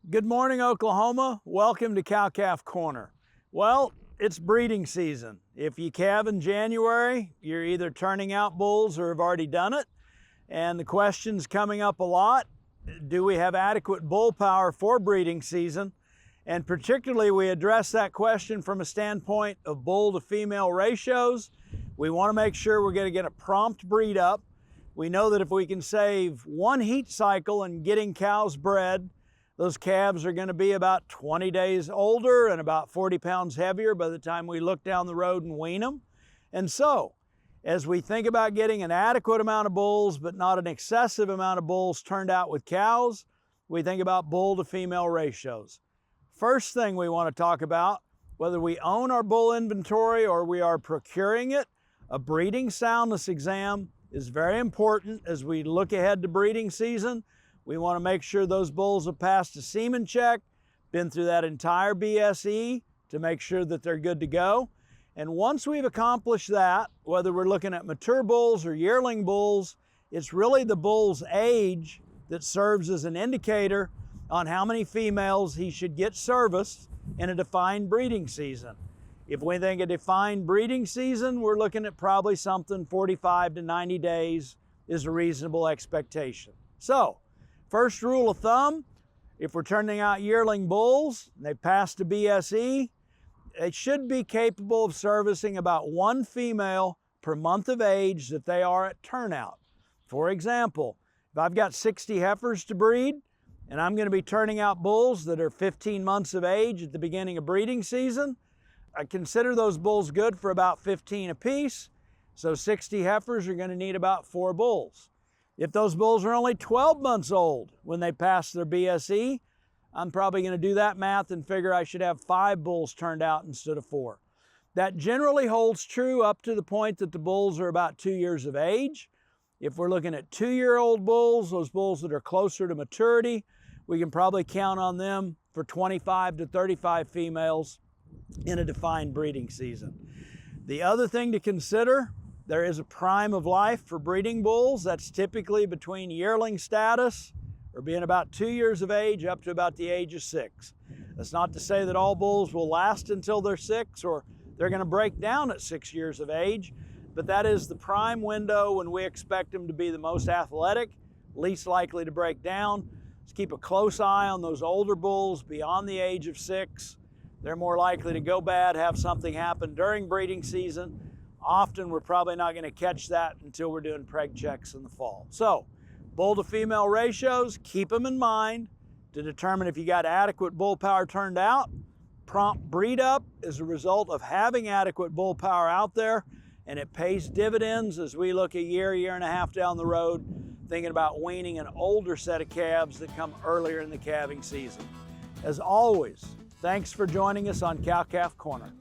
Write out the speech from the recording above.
Good morning, Oklahoma. Welcome to Cow-Calf Corner. Well, it's breeding season. If you calve in January, you're either turning out bulls or have already done it. And the question's coming up a lot. Do we have adequate bull power for breeding season? And particularly, we address that question from a standpoint of bull to female ratios. We want to make sure we're going to get a prompt breed up. We know that if we can save one heat cycle in getting cows bred, those calves are going to be about 20 days older and about 40 pounds heavier by the time we look down the road and wean them. And so, as we think about getting an adequate amount of bulls, but not an excessive amount of bulls turned out with cows, we think about bull to female ratios. First thing we want to talk about, whether we own our bull inventory or we are procuring it, a breeding soundness exam is very important as we look ahead to breeding season. We want to make sure those bulls have passed a semen check, been through that entire BSE to make sure that they're good to go. And once we've accomplished that, whether we're looking at mature bulls or yearling bulls, it's really the bull's age that serves as an indicator on how many females he should get serviced in a defined breeding season. If we think a defined breeding season, we're looking at probably something 45 to 90 days is a reasonable expectation. So, first rule of thumb, if we're turning out yearling bulls, and they've passed a BSE, they should be capable of servicing about one female per month of age that they are at turnout. For example, if I've got 60 heifers to breed, and I'm going to be turning out bulls that are 15 months of age at the beginning of breeding season, I consider those bulls good for about 15 apiece, so 60 heifers are going to need about 4 bulls. If those bulls are only 12 months old when they pass their BSE, I'm probably going to do that math and figure I should have 5 bulls turned out instead of 4. That generally holds true up to the point that the bulls are about 2 years of age. If we're looking at 2-year-old bulls, those bulls that are closer to maturity, we can probably count on them for 25 to 35 females in a defined breeding season. The other thing to consider, there is a prime of life for breeding bulls. That's typically between yearling status, or being about 2 years of age, up to about the age of 6. That's not to say that all bulls will last until they're 6, or they're going to break down at 6 years of age, but that is the prime window when we expect them to be the most athletic, least likely to break down. Let's keep a close eye on those older bulls beyond the age of 6. They're more likely to go bad, have something happen during breeding season. Often we're probably not going to catch that until we're doing preg checks in the fall. So, bull to female ratios, keep them in mind to determine if you got adequate bull power turned out. Prompt breed up is a result of having adequate bull power out there, and it pays dividends as we look a year and a half down the road, thinking about weaning an older set of calves that come earlier in the calving season. As always, thanks for joining us on Cow-Calf Corner.